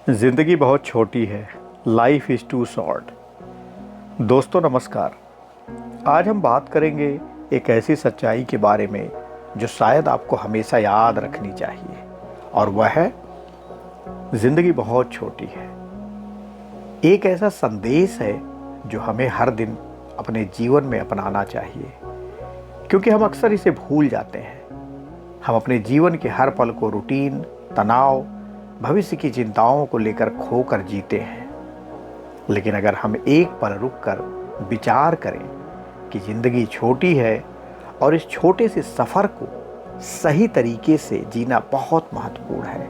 ज़िंदगी बहुत छोटी है, लाइफ इज़ टू शॉर्ट। दोस्तों नमस्कार। आज हम बात करेंगे एक ऐसी सच्चाई के बारे में जो शायद आपको हमेशा याद रखनी चाहिए, और वह है ज़िंदगी बहुत छोटी है। एक ऐसा संदेश है जो हमें हर दिन अपने जीवन में अपनाना चाहिए, क्योंकि हम अक्सर इसे भूल जाते हैं। हम अपने जीवन के हर पल को रूटीन, तनाव, भविष्य की चिंताओं को लेकर खोकर जीते हैं। लेकिन अगर हम एक पल रुककर विचार करें कि ज़िंदगी छोटी है और इस छोटे से सफ़र को सही तरीके से जीना बहुत महत्वपूर्ण है।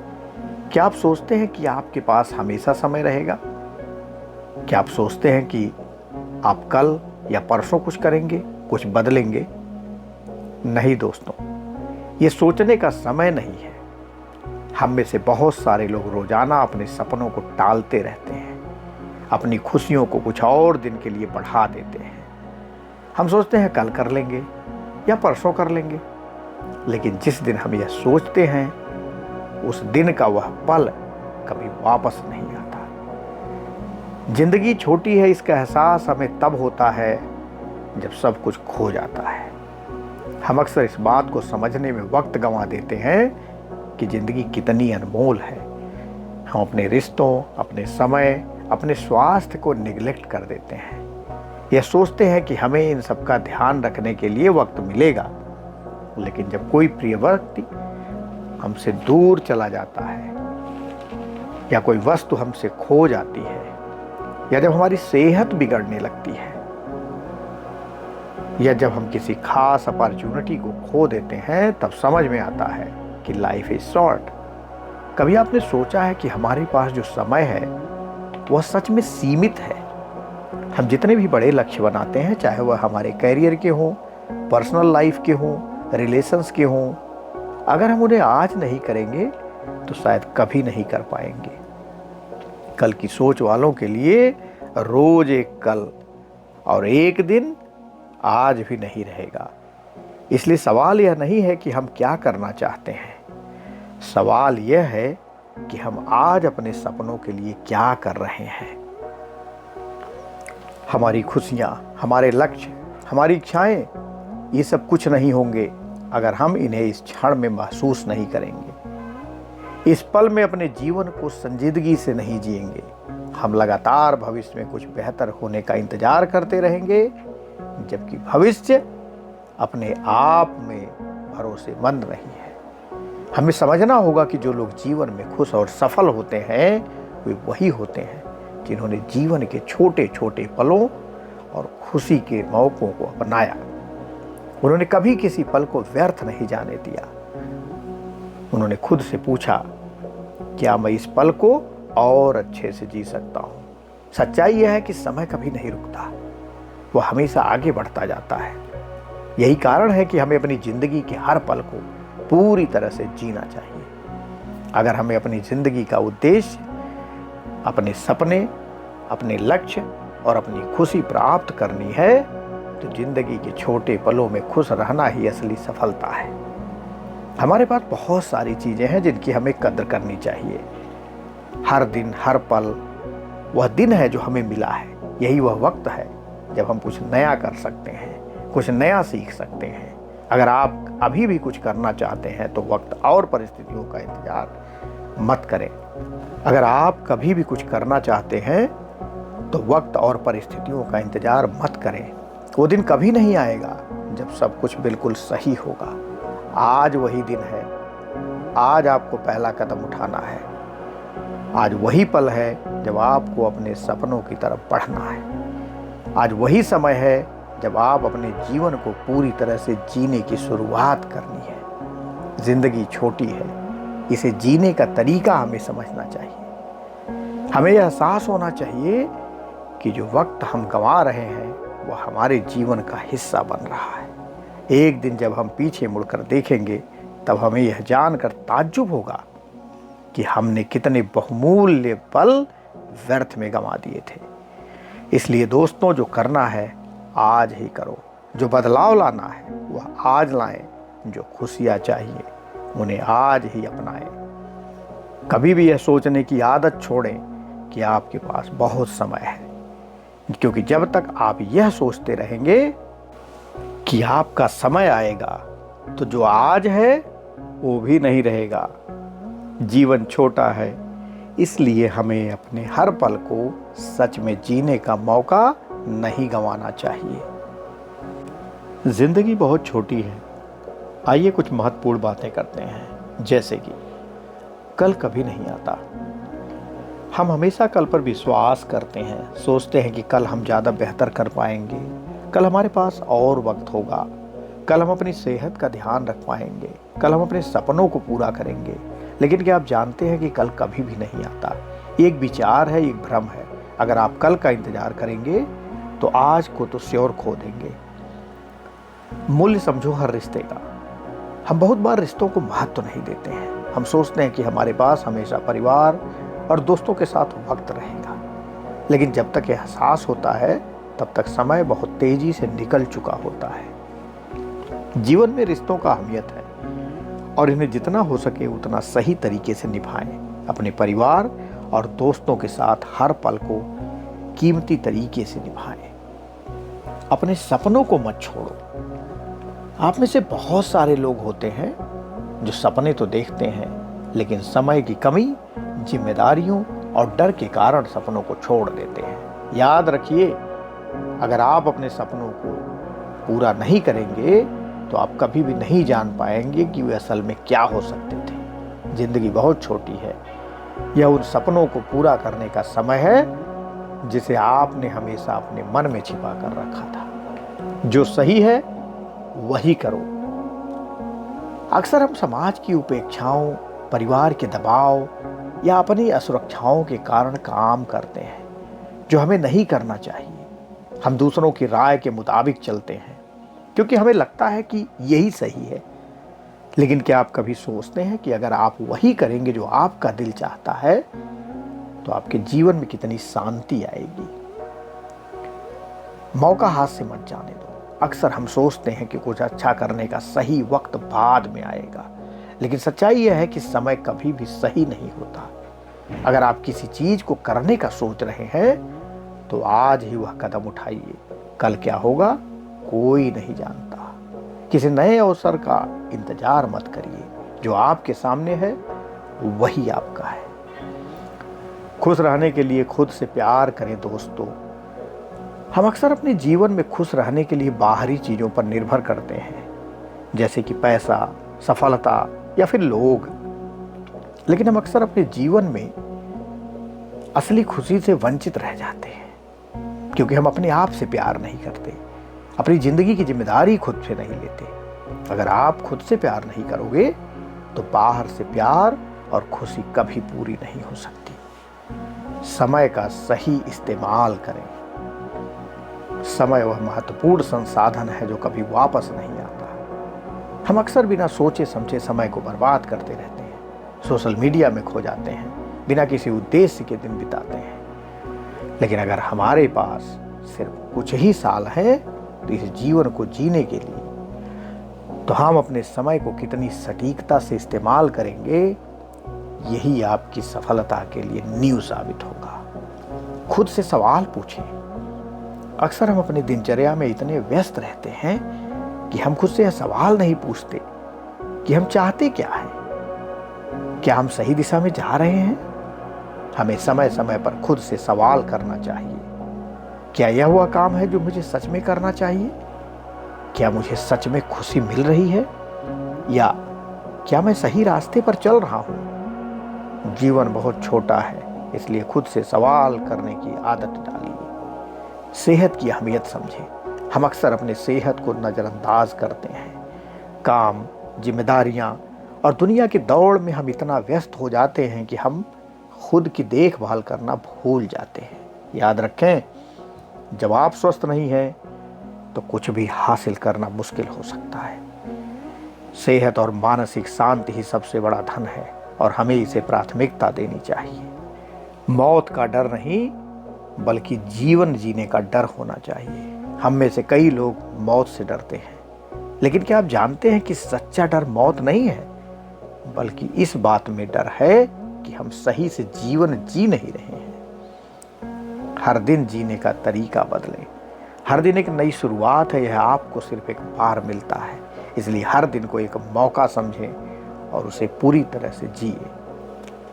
क्या आप सोचते हैं कि आपके पास हमेशा समय रहेगा? क्या आप सोचते हैं कि आप कल या परसों कुछ करेंगे, कुछ बदलेंगे? नहीं दोस्तों, ये सोचने का समय नहीं है। हम में से बहुत सारे लोग रोजाना अपने सपनों को टालते रहते हैं, अपनी खुशियों को कुछ और दिन के लिए बढ़ा देते हैं। हम सोचते हैं कल कर लेंगे या परसों कर लेंगे, लेकिन जिस दिन हम यह सोचते हैं उस दिन का वह पल कभी वापस नहीं आता। जिंदगी छोटी है, इसका एहसास हमें तब होता है जब सब कुछ खो जाता है। हम अक्सर इस बात को समझने में वक्त गंवा देते हैं कि ज़िंदगी कितनी अनमोल है। हम अपने रिश्तों, अपने समय, अपने स्वास्थ्य को निगलेक्ट कर देते हैं। यह सोचते हैं कि हमें इन सब का ध्यान रखने के लिए वक्त मिलेगा, लेकिन जब कोई प्रिय व्यक्ति हमसे दूर चला जाता है, या कोई वस्तु हमसे खो जाती है, या जब हमारी सेहत बिगड़ने लगती है, या जब हम किसी खास अपॉर्चुनिटी को खो देते हैं, तब समझ में आता है कि लाइफ इज शॉर्ट। कभी आपने सोचा है कि हमारे पास जो समय है वह सच में सीमित है? हम जितने भी बड़े लक्ष्य बनाते हैं, चाहे वह हमारे करियर के हों, पर्सनल लाइफ के हों, रिलेशंस के हों, अगर हम उन्हें आज नहीं करेंगे तो शायद कभी नहीं कर पाएंगे। कल की सोच वालों के लिए रोज एक कल और एक दिन आज भी नहीं रहेगा। इसलिए सवाल यह नहीं है कि हम क्या करना चाहते हैं, सवाल यह है कि हम आज अपने सपनों के लिए क्या कर रहे हैं। हमारी खुशियां, हमारे लक्ष्य, हमारी इच्छाएं, ये सब कुछ नहीं होंगे अगर हम इन्हें इस क्षण में महसूस नहीं करेंगे। इस पल में अपने जीवन को संजीदगी से नहीं जिएंगे। हम लगातार भविष्य में कुछ बेहतर होने का इंतजार करते रहेंगे, जबकि भविष्य अपने आप में भरोसेमंद नहीं है। हमें समझना होगा कि जो लोग जीवन में खुश और सफल होते हैं वे वही होते हैं जिन्होंने जीवन के छोटे छोटे पलों और खुशी के मौकों को अपनाया। उन्होंने कभी किसी पल को व्यर्थ नहीं जाने दिया। उन्होंने खुद से पूछा, क्या मैं इस पल को और अच्छे से जी सकता हूँ? सच्चाई यह है कि समय कभी नहीं रुकता, वह हमेशा आगे बढ़ता जाता है। यही कारण है कि हमें अपनी जिंदगी के हर पल को पूरी तरह से जीना चाहिए। अगर हमें अपनी जिंदगी का उद्देश्य, अपने सपने, अपने लक्ष्य और अपनी खुशी प्राप्त करनी है, तो जिंदगी के छोटे पलों में खुश रहना ही असली सफलता है। हमारे पास बहुत सारी चीजें हैं जिनकी हमें कद्र करनी चाहिए। हर दिन, हर पल वह दिन है जो हमें मिला है। यही वह वक्त है जब हम कुछ नया कर सकते हैं, कुछ नया सीख सकते हैं। अगर आप अभी भी कुछ करना चाहते हैं तो वक्त और परिस्थितियों का इंतजार मत करें। अगर आप कभी भी कुछ करना चाहते हैं तो वक्त और परिस्थितियों का इंतजार मत करें। वो दिन कभी नहीं आएगा जब सब कुछ बिल्कुल सही होगा। आज वही दिन है। आज आपको पहला कदम उठाना है। आज वही पल है जब आपको अपने सपनों की तरफ बढ़ना है। आज वही समय है जब आप अपने जीवन को पूरी तरह से जीने की शुरुआत करनी है। जिंदगी छोटी है, इसे जीने का तरीका हमें समझना चाहिए। हमें यह एहसास होना चाहिए कि जो वक्त हम गंवा रहे हैं वह हमारे जीवन का हिस्सा बन रहा है। एक दिन जब हम पीछे मुड़कर देखेंगे तब हमें यह जानकर ताज्जुब होगा कि हमने कितने बहुमूल्य पल व्यर्थ में गंवा दिए थे। इसलिए दोस्तों, जो करना है आज ही करो। जो बदलाव लाना है वह आज लाएं। जो खुशियाँ चाहिए उन्हें आज ही अपनाएं। कभी भी यह सोचने की आदत छोड़ें कि आपके पास बहुत समय है, क्योंकि जब तक आप यह सोचते रहेंगे कि आपका समय आएगा तो जो आज है वो भी नहीं रहेगा। जीवन छोटा है, इसलिए हमें अपने हर पल को सच में जीने का मौका नहीं गंवाना चाहिए। जिंदगी बहुत छोटी है। आइए कुछ महत्वपूर्ण बातें करते हैं, जैसे कि कल कभी नहीं आता। हम हमेशा कल पर विश्वास करते हैं, सोचते हैं कि कल हम ज़्यादा बेहतर कर पाएंगे, कल हमारे पास और वक्त होगा, कल हम अपनी सेहत का ध्यान रख पाएंगे, कल हम अपने सपनों को पूरा करेंगे। लेकिन क्या आप जानते हैं कि कल कभी भी नहीं आता? एक विचार है, एक भ्रम है। अगर आप कल का इंतजार करेंगे तो आज को तो श्योर खो देंगे। मूल्य समझो हर रिश्ते का। हम बहुत बार रिश्तों को महत्व नहीं देते हैं। हम सोचते हैं कि हमारे पास हमेशा परिवार और दोस्तों के साथ वक्त रहेगा, लेकिन जब तक यह एहसास होता है तब तक समय बहुत तेजी से निकल चुका होता है। जीवन में रिश्तों का अहमियत है और इन्हें जितना हो सके उतना सही तरीके से निभाएं। अपने परिवार और दोस्तों के साथ हर पल को कीमती तरीके से निभाएं। अपने सपनों को मत छोड़ो। आप में से बहुत सारे लोग होते हैं जो सपने तो देखते हैं, लेकिन समय की कमी, जिम्मेदारियों और डर के कारण सपनों को छोड़ देते हैं। याद रखिए, अगर आप अपने सपनों को पूरा नहीं करेंगे तो आप कभी भी नहीं जान पाएंगे कि वे असल में क्या हो सकते थे। जिंदगी बहुत छोटी है। यह उन सपनों को पूरा करने का समय है जिसे आपने हमेशा अपने मन में छिपा कर रखा था। जो सही है वही करो। अक्सर हम समाज की उपेक्षाओं, परिवार के दबाव या अपनी असुरक्षाओं के कारण काम करते हैं जो हमें नहीं करना चाहिए। हम दूसरों की राय के मुताबिक चलते हैं क्योंकि हमें लगता है कि यही सही है। लेकिन क्या आप कभी सोचते हैं कि अगर आप वही करेंगे जो आपका दिल चाहता है तो आपके जीवन में कितनी शांति आएगी। मौका हाथ से मत जाने दो। अक्सर हम सोचते हैं कि कुछ अच्छा करने का सही वक्त बाद में आएगा, लेकिन सच्चाई यह है कि समय कभी भी सही नहीं होता। अगर आप किसी चीज को करने का सोच रहे हैं तो आज ही वह कदम उठाइए। कल क्या होगा कोई नहीं जानता। किसी नए अवसर का इंतजार मत करिए। जो आपके सामने है वही आपका है। खुश रहने के लिए खुद से प्यार करें दोस्तों। हम अक्सर अपने जीवन में खुश रहने के लिए बाहरी चीजों पर निर्भर करते हैं, जैसे कि पैसा, सफलता या फिर लोग। लेकिन हम अक्सर अपने जीवन में असली खुशी से वंचित रह जाते हैं क्योंकि हम अपने आप से प्यार नहीं करते, अपनी जिंदगी की जिम्मेदारी खुद से नहीं लेते। अगर आप खुद से प्यार नहीं करोगे तो बाहर से प्यार और खुशी कभी पूरी नहीं हो सकती। समय का सही इस्तेमाल करें। समय वह महत्वपूर्ण संसाधन है जो कभी वापस नहीं आता। हम अक्सर बिना सोचे समझे समय को बर्बाद करते रहते हैं, सोशल मीडिया में खो जाते हैं, बिना किसी उद्देश्य के दिन बिताते हैं। लेकिन अगर हमारे पास सिर्फ कुछ ही साल है तो इस जीवन को जीने के लिए तो हम अपने समय को कितनी सटीकता से इस्तेमाल करेंगे, यही आपकी सफलता के लिए नींव साबित होगा। खुद से सवाल पूछें। अक्सर हम अपनी दिनचर्या में इतने व्यस्त रहते हैं कि हम खुद से यह सवाल नहीं पूछते कि हम चाहते क्या हैं, क्या हम सही दिशा में जा रहे हैं। हमें समय समय पर खुद से सवाल करना चाहिए। क्या यह वह काम है जो मुझे सच में करना चाहिए? क्या मुझे सच में खुशी मिल रही है, या क्या मैं सही रास्ते पर चल रहा हूं? जीवन बहुत छोटा है, इसलिए खुद से सवाल करने की आदत डालिए। सेहत की अहमियत समझें। हम अक्सर अपने सेहत को नज़रअंदाज करते हैं। काम, जिम्मेदारियां और दुनिया की दौड़ में हम इतना व्यस्त हो जाते हैं कि हम खुद की देखभाल करना भूल जाते हैं। याद रखें, जब आप स्वस्थ नहीं हैं तो कुछ भी हासिल करना मुश्किल हो सकता है। सेहत और मानसिक शांति ही सबसे बड़ा धन है और हमें इसे प्राथमिकता देनी चाहिए। मौत का डर नहीं बल्कि जीवन जीने का डर होना चाहिए। हम में से कई लोग मौत से डरते हैं, लेकिन क्या आप जानते हैं कि सच्चा डर मौत नहीं है, बल्कि इस बात में डर है कि हम सही से जीवन जी नहीं रहे हैं। हर दिन जीने का तरीका बदलें। हर दिन एक नई शुरुआत है, यह आपको सिर्फ एक बार मिलता है। इसलिए हर दिन को एक मौका समझें और उसे पूरी तरह से जिए।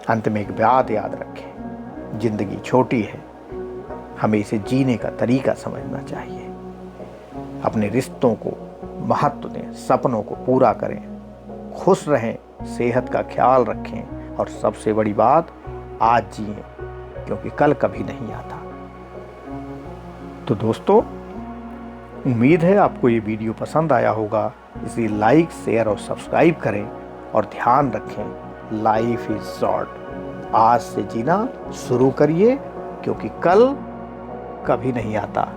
अंत में एक बात याद रखें, जिंदगी छोटी है, हमें इसे जीने का तरीका समझना चाहिए। अपने रिश्तों को महत्व दें, सपनों को पूरा करें, खुश रहें, सेहत का ख्याल रखें और सबसे बड़ी बात, आज जिएं, क्योंकि कल कभी नहीं आता। तो दोस्तों, उम्मीद है आपको ये वीडियो पसंद आया होगा। इसलिए लाइक, शेयर और सब्सक्राइब करें और ध्यान रखें, लाइफ इज शॉर्ट। आज से जीना शुरू करिए, क्योंकि कल कभी नहीं आता।